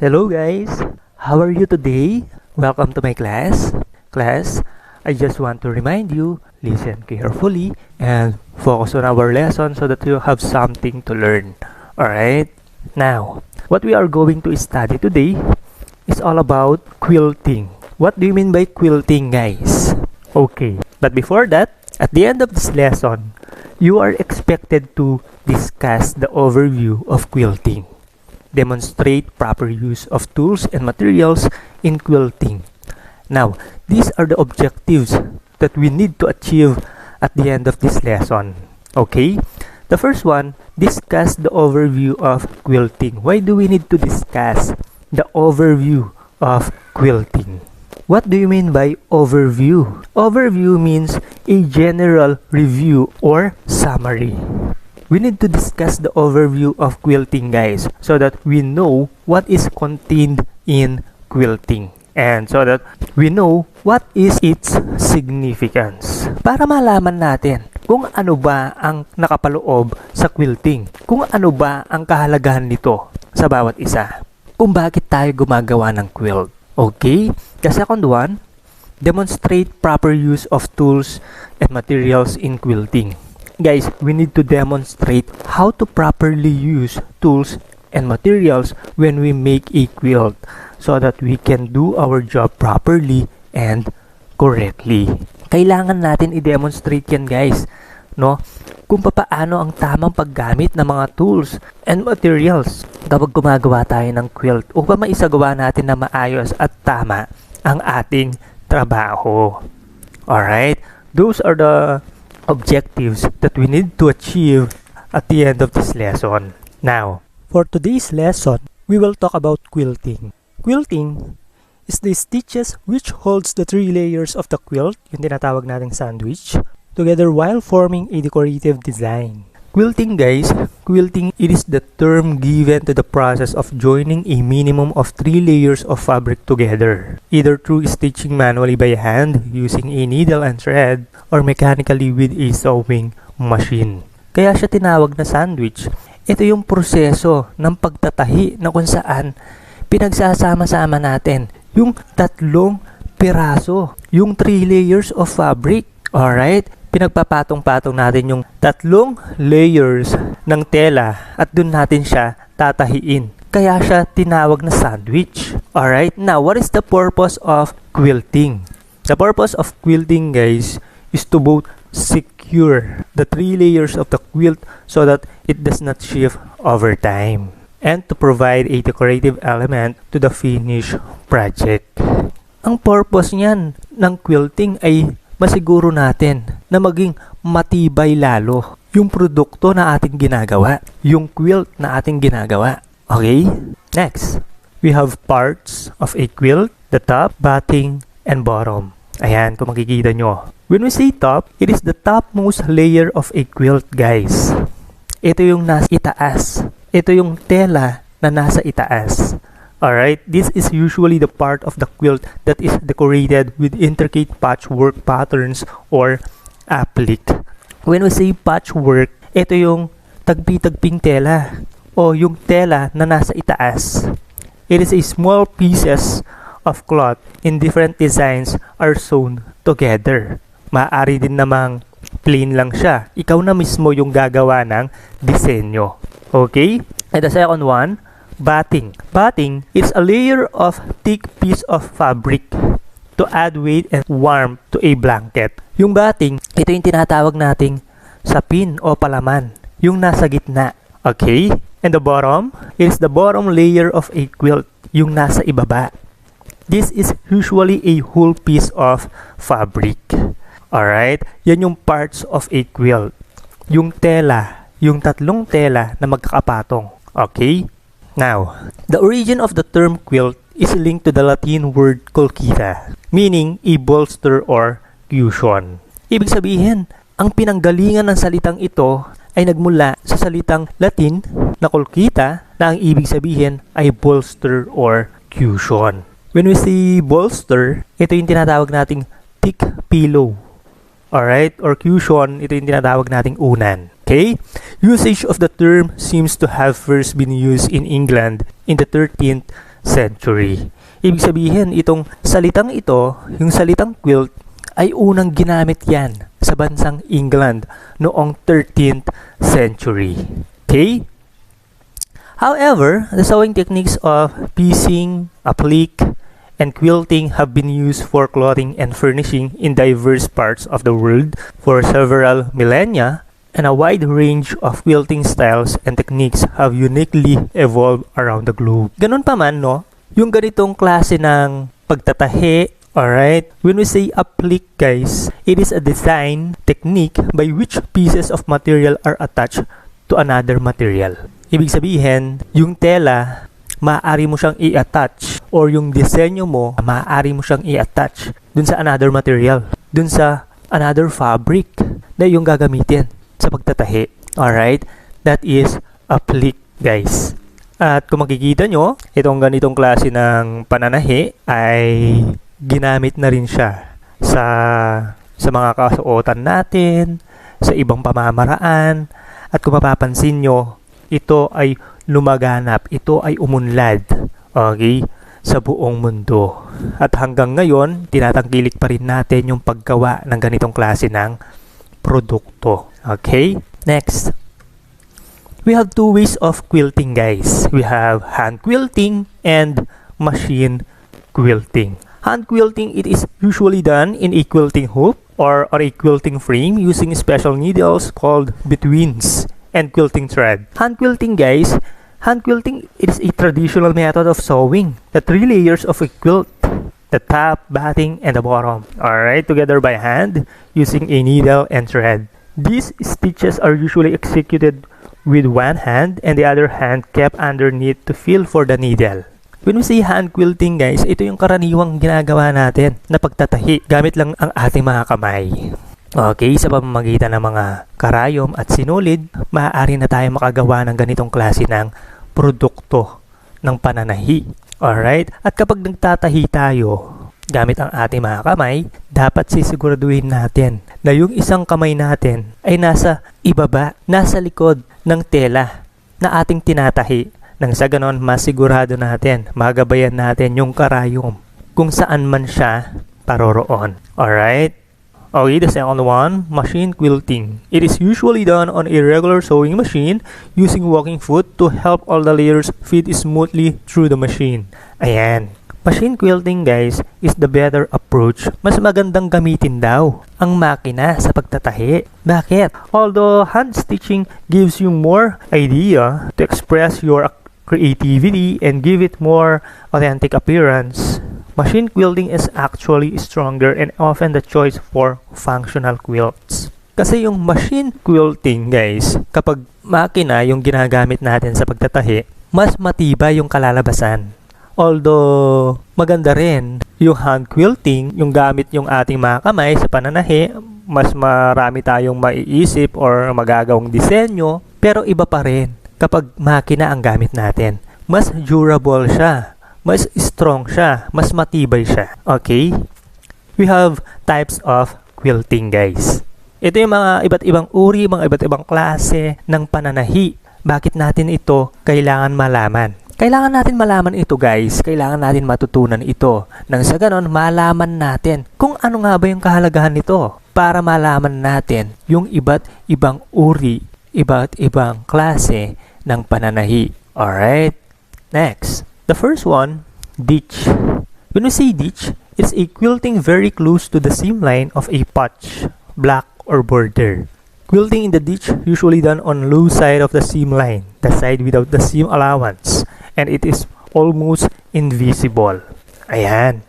Hello guys, how are you today? Welcome to my class. Class, I just want to remind you, listen carefully and focus on our lesson so that you have something to learn. Alright? Now, what we are going to study today is all about quilting. What do you mean by quilting, guys? Okay, but before that, at the end of this lesson, you are expected to discuss the overview of quilting. Demonstrate proper use of tools and materials in quilting. Now, these are the objectives that we need to achieve at the end of this lesson. Okay? The first one, discuss the overview of quilting. Why do we need to discuss the overview of quilting? What do you mean by overview? Overview means a general review or summary. We need to discuss the overview of quilting, guys, so that we know what is contained in quilting and so that we know what is its significance. Para malaman natin kung ano ba ang nakapaloob sa quilting, kung ano ba ang kahalagahan nito sa bawat isa, kung bakit tayo gumagawa ng quilt. Okay? The second one, demonstrate proper use of tools and materials in quilting. Guys, we need to demonstrate how to properly use tools and materials when we make a quilt so that we can do our job properly and correctly. Kailangan natin i-demonstrate yan, guys, no? Kung paano ang tamang paggamit ng mga tools and materials kapag gumagawa tayo ng quilt upang maisagawa natin na maayos at tama ang ating trabaho. Alright? Those are the objectives that we need to achieve at the end of this lesson. Now, for today's lesson, we will talk about quilting. Quilting is the stitches which holds the three layers of the quilt, yung tinatawag nating sandwich, together while forming a decorative design. Quilting, guys, quilting, it is the term given to the process of joining a minimum of 3 layers of fabric together, either through stitching manually by hand using a needle and thread or mechanically with a sewing machine. Kaya siya tinawag na sandwich. Ito yung proseso ng pagtatahi na kung saan pinagsasama-sama natin yung 3 piraso, yung 3 layers of fabric. Alright? Pinagpapatong-patong natin yung 3 layers ng tela at dun natin siya tatahiin. Kaya siya tinawag na sandwich. Alright? Now, what is the purpose of quilting? The purpose of quilting, guys, is to both secure the 3 layers of the quilt so that it does not shift over time and to provide a decorative element to the finished project. Ang purpose niyan ng quilting ay masiguro natin na maging matibay lalo yung produkto na ating ginagawa, yung quilt na ating ginagawa. Okay? Next, we have parts of a quilt, the top, batting, and bottom. Ayan, kung makikita nyo. When we say top, it is the topmost layer of a quilt, guys. Ito yung nasa itaas. Ito yung tela na nasa itaas. Alright, this is usually the part of the quilt that is decorated with intricate patchwork patterns or applique. When we say patchwork, ito yung tagpi-tagping tela o yung tela na nasa itaas. It is a small pieces of cloth in different designs are sewn together. Maaari din namang plain lang siya. Ikaw na mismo yung gagawa ng disenyo. Okay? And the second one, batting. Batting is a layer of thick piece of fabric to add weight and warmth to a blanket. Yung batting, ito yung tinatawag nating sapin o palaman, yung nasa gitna. Okay? And the bottom is the bottom layer of a quilt, yung nasa ibaba. This is usually a whole piece of fabric. Alright? Yan yung parts of a quilt. Yung tela, yung 3 tela na magkakapatong. Okay? Now, the origin of the term quilt is linked to the Latin word colchita, meaning a bolster or cushion. Ibig sabihin, ang pinanggalingan ng salitang ito ay nagmula sa salitang Latin na colchita na ang ibig sabihin ay bolster or cushion. When we say bolster, ito yung tinatawag nating thick pillow. Alright? Or cushion, ito yung tinatawag nating unan. Okay? Usage of the term seems to have first been used in England in the 13th century. Ibig sabihin, itong salitang ito, yung salitang quilt, ay unang ginamit yan sa bansang England noong 13th century. Okay? However, the sewing techniques of piecing, applique, and quilting have been used for clothing and furnishing in diverse parts of the world for several millennia, and a wide range of quilting styles and techniques have uniquely evolved around the globe. Ganun pa man, no? Yung ganitong klase ng pagtatahi, alright? When we say applique, guys, it is a design technique by which pieces of material are attached to another material. Ibig sabihin, yung tela, maaari mo siyang i-attach, or yung disenyo mo, maaari mo siyang i-attach dun sa another material, dun sa another fabric na yung gagamitin sa pagtatahi. Alright? That is applique, guys. At kung makikita nyo, itong ganitong klase ng pananahi ay ginamit na rin siya sa mga kasuotan natin, sa ibang pamamaraan. At kung mapapansin nyo, ito ay lumaganap, ito ay umunlad, okay, sa buong mundo. At hanggang ngayon, tinatangkilik pa rin natin yung paggawa ng ganitong klase ng produkto. Okay? Next. We have two ways of quilting, guys. We have hand quilting and machine quilting. Hand quilting, it is usually done in a quilting hoop or a quilting frame using special needles called betweens and quilting thread. Hand quilting, guys, hand quilting, it is a traditional method of sewing the 3 layers of a quilt, the top, batting, and the bottom, alright, together by hand using a needle and thread. These stitches are usually executed with one hand and the other hand kept underneath to feel for the needle. When we say hand quilting, guys, ito yung karaniwang ginagawa natin na pagtatahi gamit lang ang ating mga kamay. Okay, sa pamamagitan ng mga karayom at sinulid, maaari na tayo makagawa ng ganitong klase ng produkto ng pananahi. Alright? At kapag nagtatahi tayo gamit ang ating mga kamay, dapat sisiguraduhin natin na yung isang kamay natin ay nasa ibaba, nasa likod ng tela na ating tinatahi. Nang sa ganon, masigurado natin, magabayan natin yung karayom kung saan man siya paroroon. Alright? Okay, the second one, machine quilting. It is usually done on a regular sewing machine using walking foot to help all the layers fit smoothly through the machine. Ayan. Machine quilting, guys, is the better approach. Mas magandang gamitin daw ang makina sa pagtatahi. Bakit? Although hand stitching gives you more idea to express your creativity and give it more authentic appearance, machine quilting is actually stronger and often the choice for functional quilts. Kasi yung machine quilting, guys, kapag makina yung ginagamit natin sa pagtatahi, mas matibay yung kalalabasan. Although maganda rin yung hand quilting, yung gamit yung ating mga kamay sa pananahi, mas marami tayong maiisip or magagawang disenyo, pero iba pa rin kapag makina ang gamit natin. Mas durable siya, mas strong siya, mas matibay siya. Okay? We have types of quilting, guys. Ito yung mga iba't ibang uri, mga iba't ibang klase ng pananahi. Bakit natin ito kailangan malaman? Kailangan natin malaman ito, guys. Kailangan natin matutunan ito. Nang sa ganon, malaman natin kung ano nga ba yung kahalagahan nito para malaman natin yung iba't ibang uri, iba't ibang klase ng pananahi. Alright? Next. The first one, ditch. When we say ditch, it's a quilting very close to the seam line of a patch, block, or border. Quilting in the ditch usually done on low side of the seam line, the side without the seam allowance, and it is almost invisible. Ayan.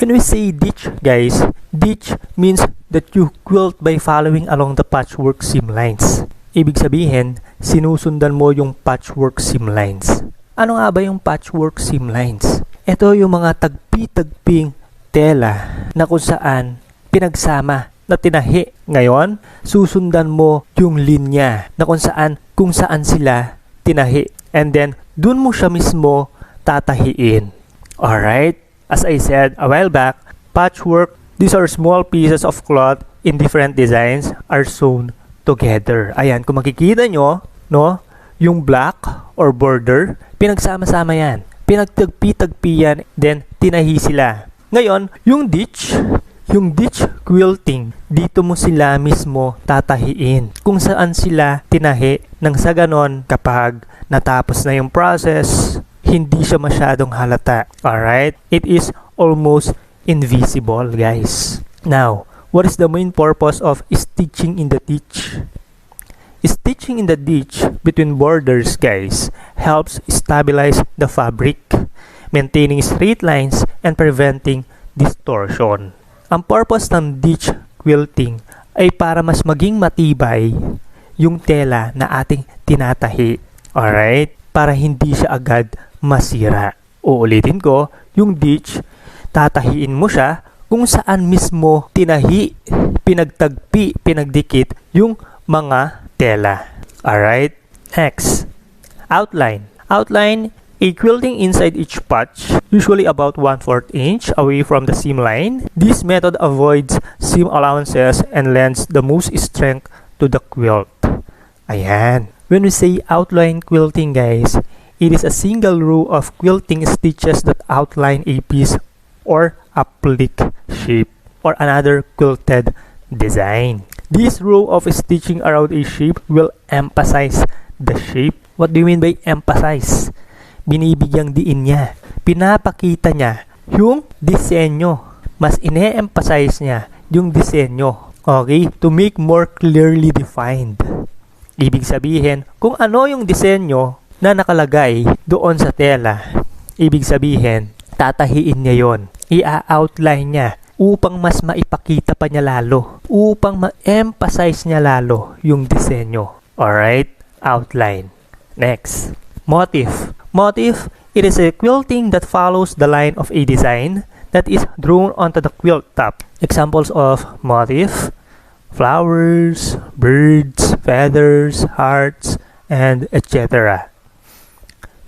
When we say ditch, guys, ditch means that you quilt by following along the patchwork seam lines. Ibig sabihin, sinusundan mo yung patchwork seam lines. Ano nga ba yung patchwork seam lines? Ito yung mga tagpi-tagping tela na kung saan pinagsama na tinahi. Ngayon, susundan mo yung linya na kung saan sila tinahi. And then, dun mo siya mismo tatahiin. Alright? As I said a while back, patchwork, these are small pieces of cloth in different designs are sewn together. Ayan, kung makikita nyo, no, yung block or border, pinagsama-sama yan. pinagtagpi-tagpi yan, then tinahi sila. Ngayon, yung ditch quilting, dito mo sila mismo tatahiin kung saan sila tinahi, nang sa ganon kapag natapos na yung process, hindi siya masyadong halata. Alright? It is almost invisible, guys. Now, what is the main purpose of stitching in the ditch? Stitching in the ditch between borders, guys, helps stabilize the fabric, maintaining straight lines and preventing distortion. Ang purpose ng ditch quilting ay para mas maging matibay yung tela na ating tinatahi. Alright? Para hindi siya agad masira. Uulitin ko, yung ditch, tatahiin mo siya kung saan mismo tinahi, pinagtagpi, pinagdikit yung mga tela. Alright? Next, outline. Outline, a quilting inside each patch, usually about 1/4 inch away from the seam line. This method avoids seam allowances and lends the most strength to the quilt. Ayan. When we say outline quilting, guys, it is a single row of quilting stitches that outline a piece or a plique shape or another quilted design. This row of stitching around a shape will emphasize the shape. What do you mean by emphasize? Binibigyang diin niya. Pinapakita niya yung disenyo. Mas ine-emphasize niya yung disenyo. Okay? To make more clearly defined. Ibig sabihin, kung ano yung disenyo na nakalagay doon sa tela, ibig sabihin, tatahiin niya yon. I-outline niya upang mas maipakita pa niya lalo, upang ma-emphasize niya lalo yung disenyo. Alright? Outline. Next, motif. Motif, it is a quilting that follows the line of a design that is drawn onto the quilt top. Examples of motif: flowers, birds, feathers, hearts, and etc.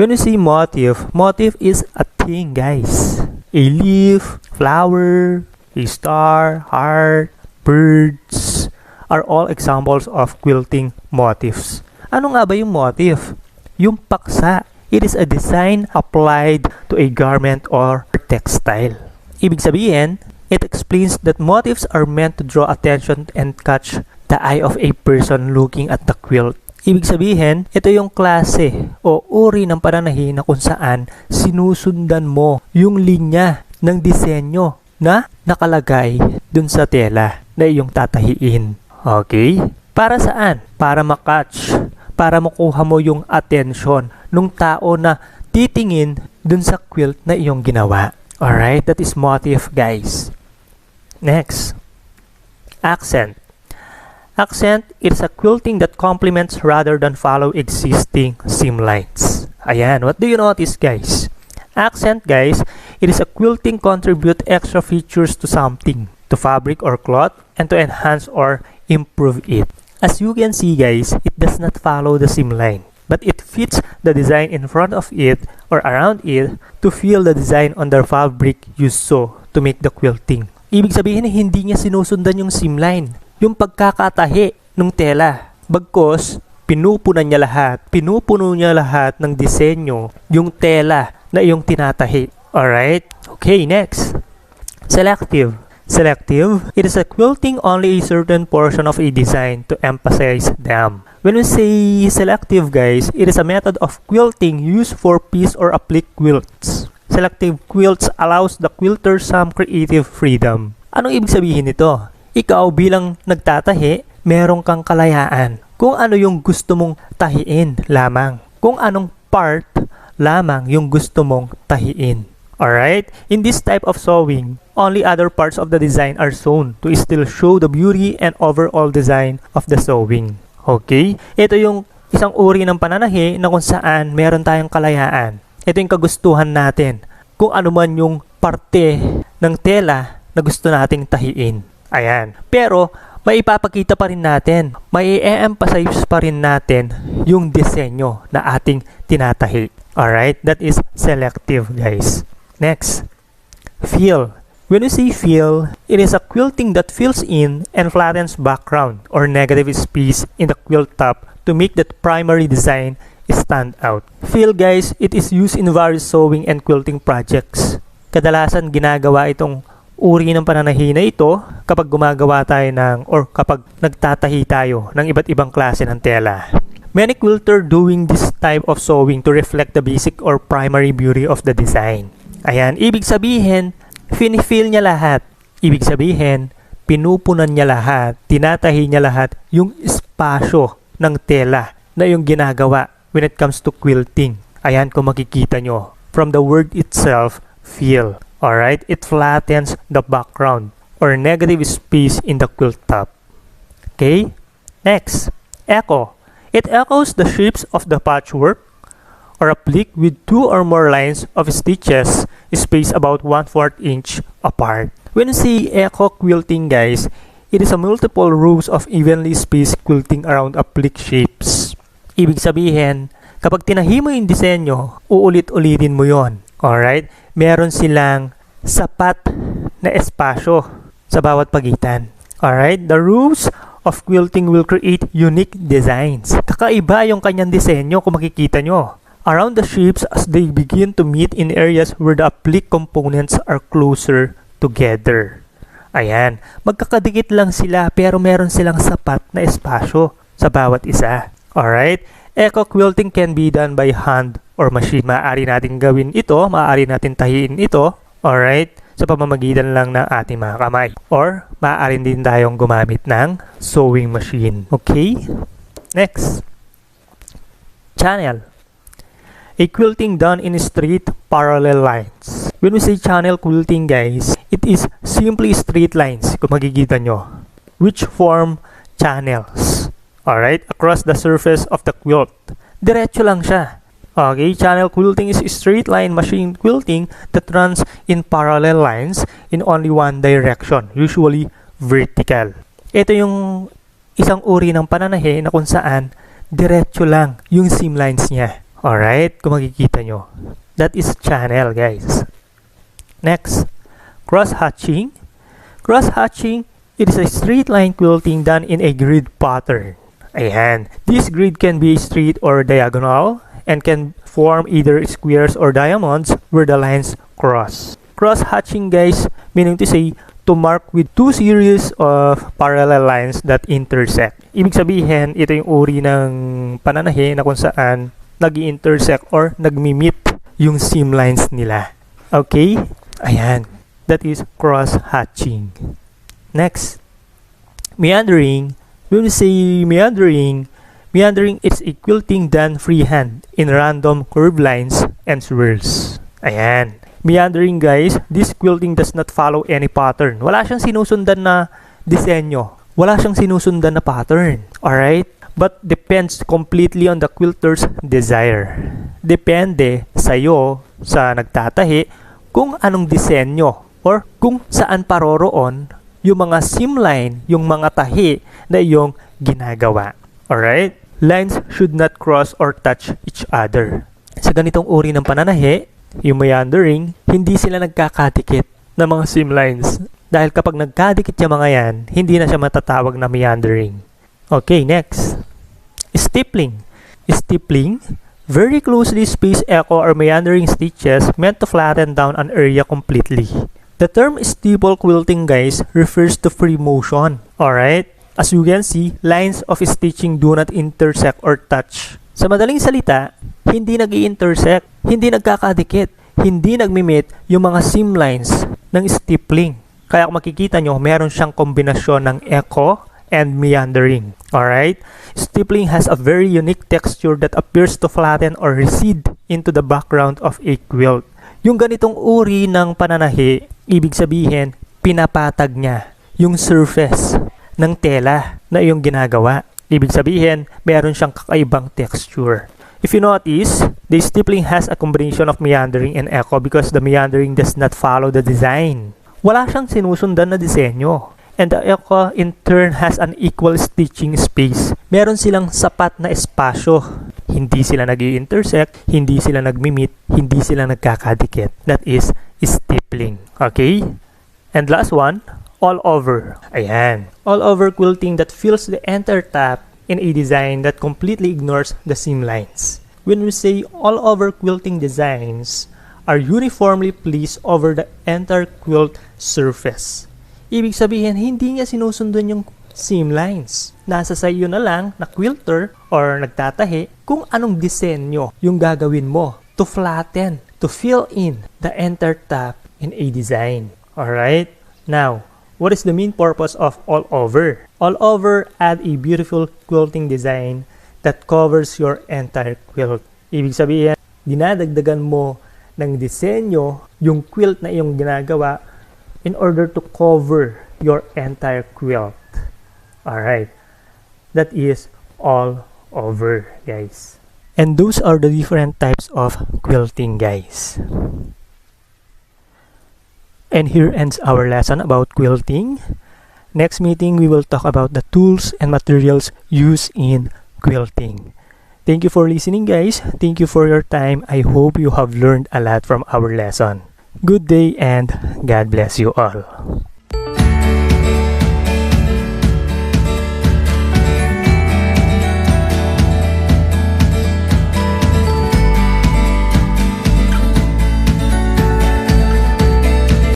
When you see motif, motif is a thing, guys. A leaf, flower, a star, heart, birds are all examples of quilting motifs. Ano nga ba yung motif? Yung paksa. It is a design applied to a garment or textile. Ibig sabihin, it explains that motifs are meant to draw attention and catch the eye of a person looking at the quilt. Ibig sabihin, ito yung klase o uri ng pananahi na kung saan sinusundan mo yung linya ng disenyo na nakalagay dun sa tela na iyong tatahiin. Okay? Para saan? Para makatch, para makuha mo yung attention ng tao na titingin dun sa quilt na iyong ginawa. Alright? That is motif, guys. Next, accent. Accent is a quilting that complements rather than follow existing seam lines. Ayan, what do you notice, guys? Accent, guys, it is a quilting contribute extra features to something, to fabric or cloth, and to enhance or improve it. As you can see, guys, it does not follow the seam line, but it fits the design in front of it or around it to fill the design on the fabric used so to make the quilting. Ibig sabihin, hindi niya sinusundan yung seam line, yung pagkakatahi ng tela. Bagkos, pinupuno niya lahat ng disenyo, yung tela na iyong tinatahi. Alright? Okay, next. Selective. Selective, it is a quilting only a certain portion of a design to emphasize them. When we say selective, guys, it is a method of quilting used for piece or applique quilts. Selective quilts allows the quilter some creative freedom. Anong ibig sabihin nito? Ikaw bilang nagtatahi, meron kang kalayaan. Kung ano yung gusto mong tahiin lamang. Kung anong part lamang yung gusto mong tahiin. Alright? In this type of sewing, only other parts of the design are sewn to still show the beauty and overall design of the sewing. Okay? Ito yung isang uri ng pananahi na kung saan meron tayong kalayaan. Ito yung kagustuhan natin. Kung ano man yung parte ng tela na gusto nating tahiin. Ayan. Pero, may ipapakita pa rin natin, may i-emphasize pa rin natin yung disenyo na ating tinatahi. Alright? That is selective, guys. Next, fill. When you say fill, it is a quilting that fills in and flattens background or negative space in the quilt top to make that primary design stand out. fill guys, it is used in various sewing and quilting projects. Kadalasan ginagawa itong uri ng pananahi na ito kapag gumagawa tayo or kapag nagtatahi tayo ng iba't ibang klase ng tela. Many quilter doing this type of sewing to reflect the basic or primary beauty of the design. Ayan, ibig sabihin, finifill niya lahat. Ibig sabihin, pinupunan niya lahat, tinatahi niya lahat yung espasyo ng tela na yung ginagawa when it comes to quilting. Ayan kung makikita nyo. From the word itself, fill. Alright? It flattens the background or negative space in the quilt top. Okay? Next, echo. It echoes the shapes of the patchwork or applique with 2 or more lines of stitches spaced about 1/4 inch apart. When you see echo quilting guys, it is a multiple rows of evenly spaced quilting around applique shapes. Ibig sabihin, kapag tinahi mo yung disenyo, uulit-ulitin mo yon. Alright? Meron silang sapat na espasyo sa bawat pagitan. Alright? The rows of quilting will create unique designs. Kakaiba yung kanyang disenyo kung makikita nyo. Around the shapes as they begin to meet in areas where the applique components are closer together. Ayan. Magkakadikit lang sila pero meron silang sapat na espasyo sa bawat isa. Alright? Echo quilting can be done by hand or machine. Maaari natin gawin ito, maaari natin tahiin ito, alright, sa pamamagitan lang ng ating mga kamay. Or, maaari din tayong gumamit ng sewing machine. Okay? Next. Channel. A quilting done in straight parallel lines. When we say channel quilting guys, it is simply straight lines, kung makikita nyo, which form channels. Alright, across the surface of the quilt. Diretso lang siya. Okay, channel quilting is straight line machine quilting that runs in parallel lines in only one direction, usually vertical. Ito yung isang uri ng pananahi na kung saan diretso lang yung seam lines niya. Alright, kung makikita nyo. That is channel guys. Next, cross-hatching. Cross-hatching, it is a straight line quilting done in a grid pattern. Ayan. This grid can be straight or diagonal and can form either squares or diamonds where the lines cross. Cross-hatching guys, meaning to say, to mark with 2 series of parallel lines that intersect. Ibig sabihin, ito yung uri ng pananahi na kung saan nag-intersect or nagmi-meet yung seam lines nila. Okay? Ayan. That is cross-hatching. Next, meandering. When we say meandering is a quilting done freehand in random curved lines and swirls. Ayan. Meandering guys, this quilting does not follow any pattern. Wala siyang sinusundan na disenyo. Wala siyang sinusundan na pattern. Alright? But depends completely on the quilter's desire. Depende sa'yo, sa nagtatahi, kung anong disenyo or kung saan paroroon yung mga seam line, yung mga tahi na iyong ginagawa. Alright? Lines should not cross or touch each other. Sa ganitong uri ng pananahi, yung meandering, hindi sila nagkakadikit ng mga seam lines. Dahil kapag nagkadikit yung mga yan, hindi na siya matatawag na meandering. Okay, next. Stippling. Stippling, very closely spaced echo or meandering stitches meant to flatten down an area completely. The term stipple quilting guys refers to free motion. Alright? As you can see, lines of stitching do not intersect or touch. Sa madaling salita, hindi nag-i-intersect, hindi nagkakadikit, hindi nagmi-meet yung mga seam lines ng stippling. Kaya kung makikita nyo, meron siyang kombinasyon ng echo and meandering. Alright? Stippling has a very unique texture that appears to flatten or recede into the background of a quilt. Yung ganitong uri ng pananahi, ibig sabihin, pinapatag niya yung surface ng tela na iyong ginagawa. Ibig sabihin, meron siyang kakaibang texture. If you notice, the stippling has a combination of meandering and echo because the meandering does not follow the design. Wala siyang sinusundan na disenyo. And the echo in turn has an equal stitching space. Meron silang sapat na espasyo. Hindi sila nag-i-intersect, hindi sila nagmi-meet, hindi sila nagkakadikit. That is stippling. Okay? And last one, all over. Ayan. All over quilting that fills the entire top in a design that completely ignores the seam lines. when we say all-over quilting designs are uniformly placed over the entire quilt surface. Ibig sabihin, hindi niya sinusundan yung seam lines. Nasa sa iyo na lang na quilter or nagtatahi kung anong disenyo yung gagawin mo to flatten, to fill in the entire top in a design. Alright? Now, what is the main purpose of all-over? All-over add a beautiful quilting design that covers your entire quilt. Ibig sabihin, dinadagdagan mo ng disenyo yung quilt na iyong ginagawa in order to cover your entire quilt. Alright. That is all over, guys. And those are the different types of quilting, guys. And here ends our lesson about quilting. Next meeting, we will talk about the tools and materials used in quilting. Thank you for listening, guys. Thank you for your time. I hope you have learned a lot from our lesson. Good day and God bless you all.